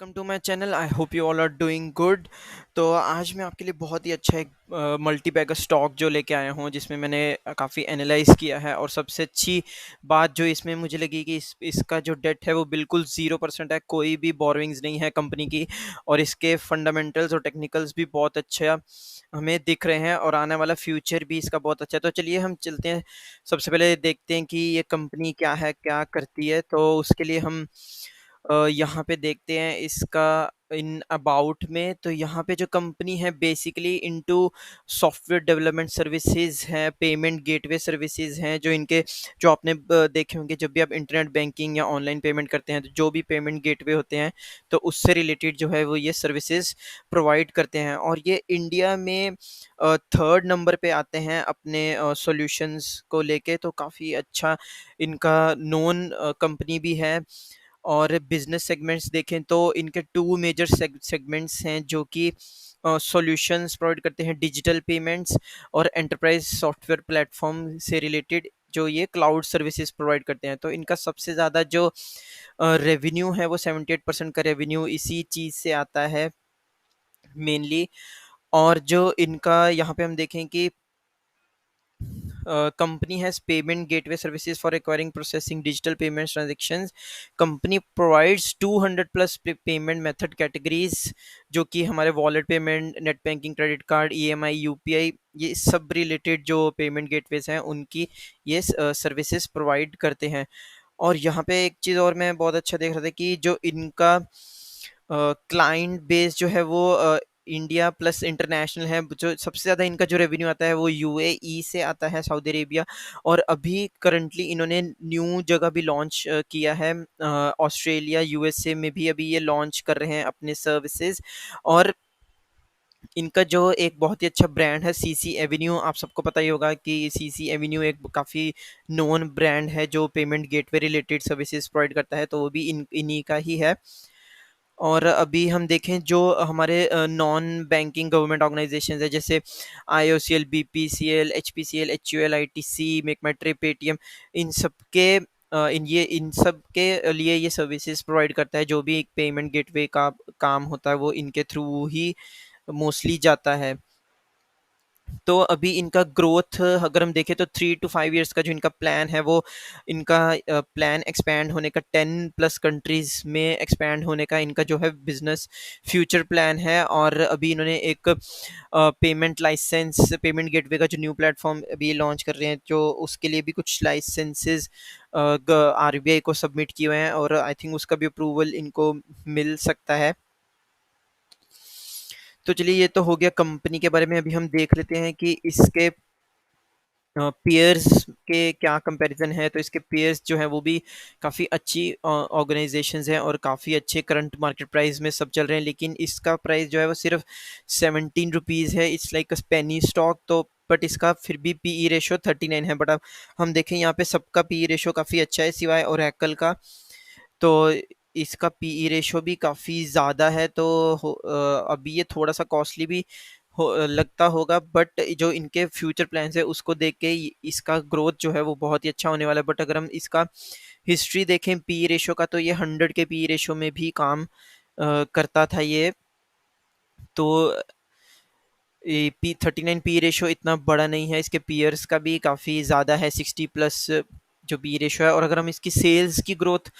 Welcome to my channel. I hope you all are doing good. तो आज मैं आपके लिए बहुत ही अच्छा एक मल्टी बैगर स्टॉक जो लेके आया हूँ, जिसमें मैंने काफ़ी एनालाइज किया है। और सबसे अच्छी बात जो इसमें मुझे लगी कि इसका जो डेट है वो बिल्कुल 0% है, कोई भी बोरोइंग्स नहीं है कंपनी की। और इसके फंडामेंटल्स और टेक्निकल्स भी बहुत अच्छा हमें दिख रहे हैं, और आने वाला फ्यूचर भी इसका बहुत अच्छा है। तो चलिए हम चलते हैं, सबसे पहले देखते हैं कि ये कंपनी क्या है, क्या करती है। तो उसके लिए हम यहाँ पे देखते हैं इसका इन अबाउट में। तो यहाँ पे जो कंपनी है basically into software development services हैं, पेमेंट गेटवे सर्विसेज हैं। जो आपने देखे होंगे, जब भी आप इंटरनेट बैंकिंग या ऑनलाइन पेमेंट करते हैं तो जो भी पेमेंट गेटवे होते हैं, तो उससे रिलेटेड जो है वो ये सर्विसेज प्रोवाइड करते हैं। और ये इंडिया में थर्ड नंबर पे आते हैं अपने सॉल्यूशंस को लेके। तो काफ़ी अच्छा इनका नोन कंपनी भी है। और बिजनेस सेगमेंट्स देखें तो इनके टू मेजर सेगमेंट्स हैं जो कि सॉल्यूशंस प्रोवाइड करते हैं, डिजिटल पेमेंट्स और एंटरप्राइज सॉफ्टवेयर प्लेटफॉर्म से रिलेटेड जो ये क्लाउड सर्विसेज प्रोवाइड करते हैं। तो इनका सबसे ज़्यादा जो रेवेन्यू है वो 78% का रेवेन्यू इसी चीज़ से आता है मेनली। और जो इनका यहाँ पे हम देखें कि company has payment gateway services for acquiring, processing digital payments transactions. Company provides 200 plus payment method categories, जो कि हमारे wallet payment, net banking, credit card, EMI, UPI, ये सब रिलेटेड जो पेमेंट गेटवेज हैं उनकी ये सर्विसेज प्रोवाइड करते हैं। और यहाँ पे एक चीज़ और मैं बहुत अच्छा देख रहा था कि जो इनका क्लाइंट बेस जो है वो इंडिया प्लस इंटरनेशनल है। जो सबसे ज़्यादा इनका जो रेवेन्यू आता है वो यूएई से आता है, सऊदी अरेबिया। और अभी करंटली इन्होंने न्यू जगह भी लॉन्च किया है, ऑस्ट्रेलिया, यूएसए में भी अभी ये लॉन्च कर रहे हैं अपने सर्विसेज। और इनका जो एक बहुत ही अच्छा ब्रांड है सीसी एवेन्यू, आप सबको पता ही होगा कि सीसी एवेन्यू एक काफ़ी नोन ब्रांड है जो payment gateway related services provide करता है। तो वो भी इन्हीं का ही है। और अभी हम देखें जो हमारे नॉन बैंकिंग गवर्नमेंट ऑर्गेनाइजेशन है, जैसे IOCL, BPCL, HPCL, HUL, ITC, MakeMyTrip, Paytm, इन सब के इन सब के लिए ये सर्विसेज प्रोवाइड करता है। जो भी एक पेमेंट गेटवे का काम होता है वो इनके थ्रू ही मोस्टली जाता है। तो अभी इनका ग्रोथ अगर हम देखें तो 3 to 5 years का जो इनका प्लान है वो इनका प्लान एक्सपैंड होने का, 10+ कंट्रीज में एक्सपैंड होने का इनका जो है बिजनेस फ्यूचर प्लान है। और अभी इन्होंने एक पेमेंट लाइसेंस, पेमेंट गेटवे का जो न्यू प्लेटफॉर्म अभी लॉन्च कर रहे हैं, जो उसके लिए भी कुछ लाइसेंसेज आरबीआई को सबमिट किए हुए हैं, और आई थिंक उसका भी अप्रूवल इनको मिल सकता है। तो चलिए, ये तो हो गया कंपनी के बारे में। अभी हम देख लेते हैं कि इसके पीयर्स के क्या कंपैरिजन है। तो इसके पीयर्स जो है वो भी काफ़ी अच्छी ऑर्गेनाइजेशंस हैं और काफ़ी अच्छे करंट मार्केट प्राइस में सब चल रहे हैं। लेकिन इसका प्राइस जो है वो सिर्फ 17 रुपीज़ है। It's like a penny stock. तो बट इसका फिर भी पीई रेशो 39 है। बट अब हम देखें यहाँ पे सबका पीई रेशो काफ़ी अच्छा है सिवाय ओरेकल का। तो इसका पीई रेशो भी काफ़ी ज़्यादा है। तो अभी ये थोड़ा सा कॉस्टली भी लगता होगा, बट जो इनके फ्यूचर प्लान्स है उसको देख के इसका ग्रोथ जो है वो बहुत ही अच्छा होने वाला है। बट अगर हम इसका हिस्ट्री देखें पी रेशो का, तो ये 100 के पी रेशो में भी काम करता था ये। तो पी 39 पी रेशो इतना बड़ा नहीं है। इसके पीयर्स का भी काफ़ी ज़्यादा है, 60+ जो पी रेशो है। और अगर हम इसकी सेल्स की ग्रोथ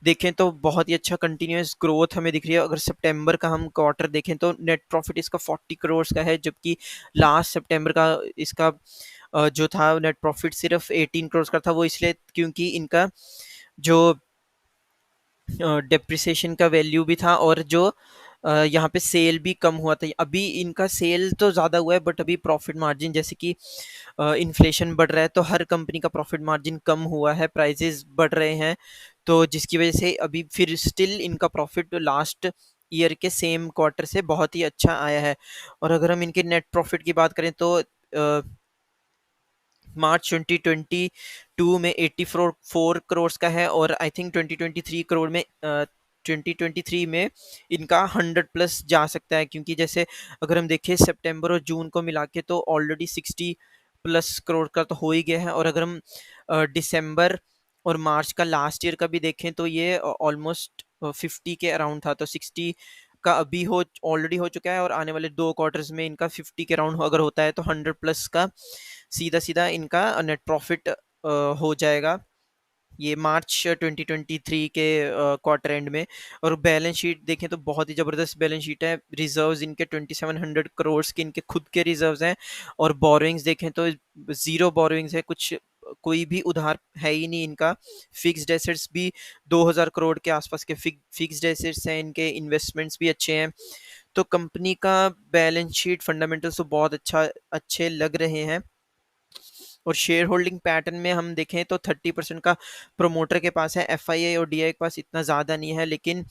देखें तो बहुत ही अच्छा कंटिन्यूस ग्रोथ हमें दिख रही है। अगर सितंबर का हम क्वार्टर देखें तो नेट प्रॉफिट इसका 40 करोड़ का है, जबकि लास्ट सितंबर का इसका जो था नेट प्रॉफिट सिर्फ 18 करोड़ का था। वो इसलिए क्योंकि इनका जो डेप्रिसिएशन का वैल्यू भी था, और जो यहाँ पे सेल भी कम हुआ था। अभी इनका सेल तो ज़्यादा हुआ है, बट अभी प्रॉफिट मार्जिन, जैसे कि इन्फ्लेशन बढ़ रहा है तो हर कंपनी का प्रॉफिट मार्जिन कम हुआ है, प्राइजेस बढ़ रहे हैं। तो जिसकी वजह से अभी फिर स्टिल इनका प्रॉफिट लास्ट ईयर के सेम क्वार्टर से बहुत ही अच्छा आया है। और अगर हम इनके नेट प्रॉफिट की बात करें तो मार्च 2022 में 84 करोड़ का है, और आई थिंक 2023 करोड़ में 2023 में इनका 100+ जा सकता है। क्योंकि जैसे अगर हम देखें सितंबर और जून को मिला के तो ऑलरेडी 60+ करोड़ का तो हो ही गया है। और अगर हम दिसंबर और मार्च का लास्ट ईयर का भी देखें तो ये ऑलमोस्ट 50 के अराउंड था, तो 60 का अभी हो ऑलरेडी हो चुका है, और आने वाले 2 क्वार्टर्स में इनका 50 के अराउंड अगर होता है तो 100 प्लस का सीधा-सीधा इनका नेट प्रॉफ़िट हो जाएगा, ये मार्च 2023 के क्वार्टर एंड में। और बैलेंस शीट देखें तो बहुत ही ज़बरदस्त बैलेंस शीट है। रिजर्व्स इनके 2700 करोड़ के इनके खुद के रिजर्व्स हैं, और बोरोइंग्स देखें तो ज़ीरो बोरोइंग्स है, कुछ कोई भी उधार है ही नहीं इनका। फिक्स्ड एसेट्स भी 2000 करोड़ के आसपास के फिक्स्ड एसेट्स हैं इनके, इन्वेस्टमेंट्स भी अच्छे हैं। तो कंपनी का बैलेंस शीट फंडामेंटल्स तो बहुत अच्छे लग रहे हैं। और शेयर होल्डिंग पैटर्न में हम देखें तो 30% का प्रोमोटर के पास है, एफआईआई और डीआई के पास इतना ज़्यादा नहीं है, लेकिन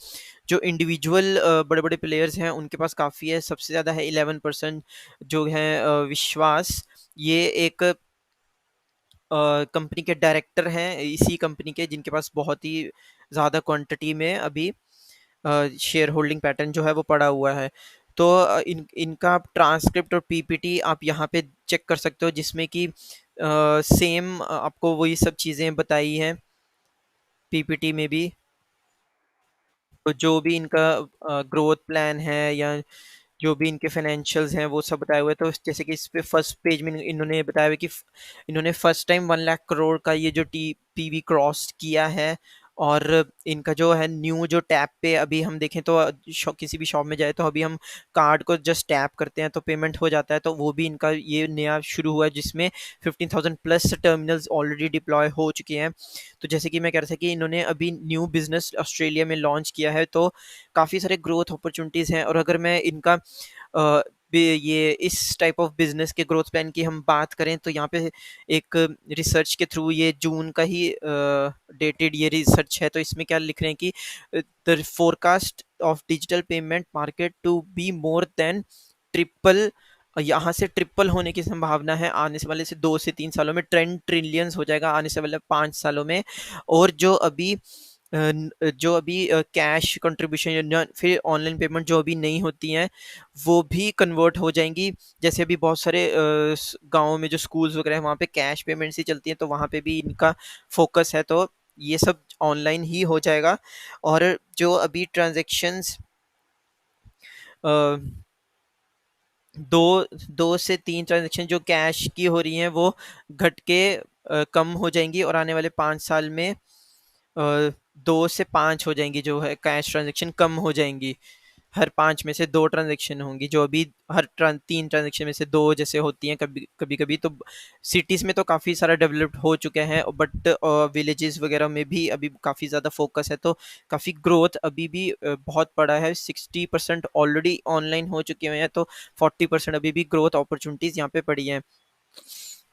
जो इंडिविजुअल बड़े बड़े प्लेयर्स हैं उनके पास काफ़ी है। सबसे ज़्यादा है 11% जो है विश्वास, ये एक कंपनी के डायरेक्टर हैं इसी कंपनी के, जिनके पास बहुत ही ज़्यादा क्वांटिटी में अभी शेयर होल्डिंग पैटर्न जो है वो पड़ा हुआ है। तो इनका ट्रांसक्रिप्ट और पीपीटी आप यहाँ पे चेक कर सकते हो, जिसमें कि सेम आपको वही सब चीज़ें बताई हैं पीपीटी में भी। तो जो भी इनका ग्रोथ प्लान है या जो भी इनके फाइनेंशियल्स हैं वो सब बताए हुए हैं। तो जैसे कि इस पे फर्स्ट पेज में इन्होंने बताया हुआ है कि इन्होंने फर्स्ट टाइम 1 लाख करोड़ का ये जो टी पीवी क्रॉस किया है। और इनका जो है न्यू जो टैप पे अभी हम देखें तो किसी भी शॉप में जाए तो अभी हम कार्ड को जस्ट टैप करते हैं तो पेमेंट हो जाता है, तो वो भी इनका ये नया शुरू हुआ है, जिसमें 15,000 प्लस टर्मिनल्स ऑलरेडी डिप्लॉय हो चुके हैं। तो जैसे कि मैं कह रहा था कि इन्होंने अभी न्यू बिजनेस ऑस्ट्रेलिया में लॉन्च किया है, तो काफ़ी सारे ग्रोथ अपॉर्चुनिटीज़ हैं। और अगर मैं इनका ये इस टाइप ऑफ बिजनेस के ग्रोथ प्लान की हम बात करें तो यहाँ पे एक रिसर्च के थ्रू, ये जून का ही डेटेड ये रिसर्च है, तो इसमें क्या लिख रहे हैं कि the forecast of digital payment market to be more than triple, यहाँ से ट्रिपल होने की संभावना है आने से वाले से 2 से 3 सालों में। 10 ट्रिलियंस हो जाएगा आने से वाले 5 सालों में। और जो अभी कैश कंट्रीब्यूशन या फिर ऑनलाइन पेमेंट जो अभी नहीं होती हैं वो भी कन्वर्ट हो जाएंगी। जैसे अभी बहुत सारे गाँव में जो स्कूल्स वगैरह हैं वहाँ पे कैश पेमेंट्स ही चलती हैं, तो वहाँ पे भी इनका फोकस है, तो ये सब ऑनलाइन ही हो जाएगा। और जो अभी ट्रांजेक्शन्स दो 2 से 3 ट्रांजेक्शन जो कैश की हो रही हैं वो घट के कम हो जाएंगी, और आने वाले 5 साल में 2 से 5 हो जाएंगी, जो है कैश ट्रांजेक्शन कम हो जाएंगी। हर 5 में से 2 ट्रांजेक्शन होंगी, जो अभी हर 3 ट्रांजेक्शन में से 2 जैसे होती हैं कभी कभी कभी। तो सिटीज़ में तो काफ़ी सारा डेवलप्ड हो चुके हैं, बट विलेजेस वगैरह में भी अभी काफ़ी ज़्यादा फोकस है, तो काफ़ी ग्रोथ अभी भी बहुत बड़ा है। 60% ऑलरेडी ऑनलाइन हो चुके हैं, तो 40% अभी भी ग्रोथ अपॉर्चुनिटीज़ यहाँ पे पड़ी हैं।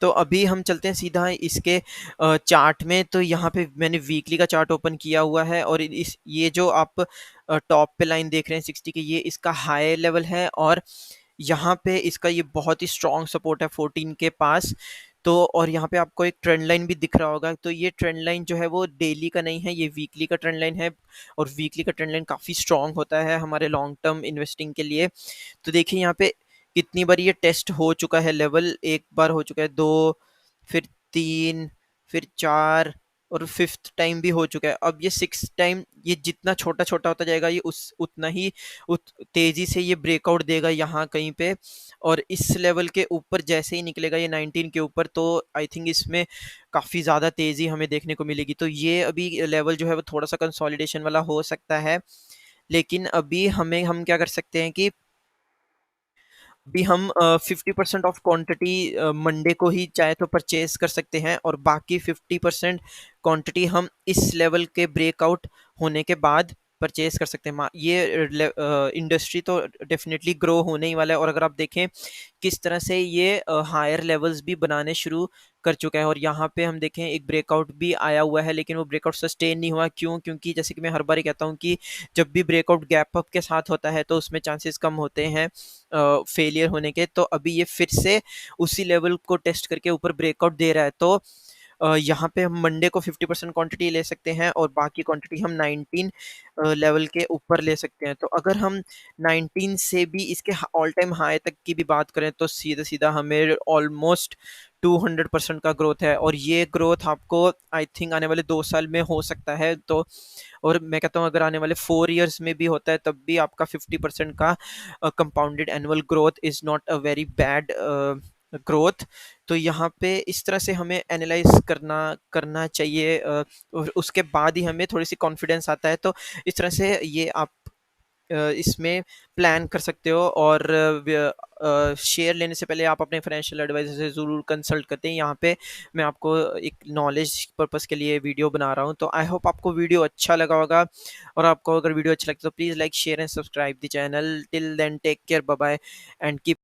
तो अभी हम चलते हैं सीधा इसके चार्ट में। तो यहाँ पे मैंने वीकली का चार्ट ओपन किया हुआ है, और इस ये जो आप टॉप पे लाइन देख रहे हैं 60 की, ये इसका हाई लेवल है, और यहाँ पे इसका ये बहुत ही स्ट्रॉन्ग सपोर्ट है 14 के पास। तो और यहाँ पे आपको एक ट्रेंड लाइन भी दिख रहा होगा, तो ये ट्रेंड लाइन जो है वो डेली का नहीं है, ये वीकली का ट्रेंड लाइन है। और वीकली का ट्रेंड लाइन काफ़ी स्ट्रॉन्ग होता है हमारे लॉन्ग टर्म इन्वेस्टिंग के लिए। तो देखिए यहाँ पे कितनी बार ये टेस्ट हो चुका है लेवल, एक बार हो चुका है, 2, फिर 3, फिर 4, और फिफ्थ टाइम भी हो चुका है। अब ये सिक्स टाइम, ये जितना छोटा छोटा होता जाएगा ये उस उतना ही तेजी से ये ब्रेकआउट देगा यहाँ कहीं पे। और इस लेवल के ऊपर जैसे ही निकलेगा ये 19 के ऊपर, तो आई थिंक इसमें काफ़ी ज़्यादा तेज़ी हमें देखने को मिलेगी। तो ये अभी लेवल जो है वो थोड़ा सा कंसोलिडेशन वाला हो सकता है, लेकिन अभी हम क्या कर सकते हैं कि अभी हम 50% ऑफ क्वांटिटी मंडे को ही चाहे तो परचेज कर सकते हैं, और बाकी 50% क्वांटिटी हम इस लेवल के ब्रेकआउट होने के बाद परचेज कर सकते हैं। ये इंडस्ट्री तो डेफिनेटली ग्रो होने ही वाला है, और अगर आप देखें किस तरह से ये हायर लेवल्स भी बनाने शुरू कर चुका है। और यहाँ पे हम देखें एक ब्रेकआउट भी आया हुआ है, लेकिन वो ब्रेकआउट सस्टेन नहीं हुआ। क्यों? क्योंकि जैसे कि मैं हर बार ही कहता हूँ कि जब भी ब्रेकआउट गैप अप के साथ होता है तो उसमें चांसेस कम होते हैं फेलियर होने के। तो अभी ये फिर से उसी लेवल को टेस्ट करके ऊपर ब्रेकआउट दे रहा है, तो यहाँ पे हम मंडे को 50% क्वांटिटी ले सकते हैं और बाकी क्वांटिटी हम 19 लेवल के ऊपर ले सकते हैं। तो अगर हम 19 से भी इसके ऑल टाइम हाई तक की भी बात करें तो सीधा-सीधा हमें ऑलमोस्ट 200% का ग्रोथ है, और ये ग्रोथ आपको आई थिंक आने वाले 2 साल में हो सकता है। तो और मैं कहता हूँ अगर आने वाले 4 इयर्स में भी होता है तब भी आपका 50% का compounded annual growth is not a very bad growth. तो यहाँ पे इस तरह से हमें एनालाइज करना करना चाहिए, और उसके बाद ही हमें थोड़ी सी कॉन्फिडेंस आता है। तो इस तरह से ये आप इसमें प्लान कर सकते हो, और शेयर लेने से पहले आप अपने फाइनेंशियल एडवाइजर से ज़रूर कंसल्ट करते हैं। यहाँ पे मैं आपको एक नॉलेज पर्पस के लिए वीडियो बना रहा हूँ। तो आई होप आपको वीडियो अच्छा लगा होगा, और आपको अगर वीडियो अच्छा लगता है तो please like share and subscribe the channel. Till then take care, bye bye and keep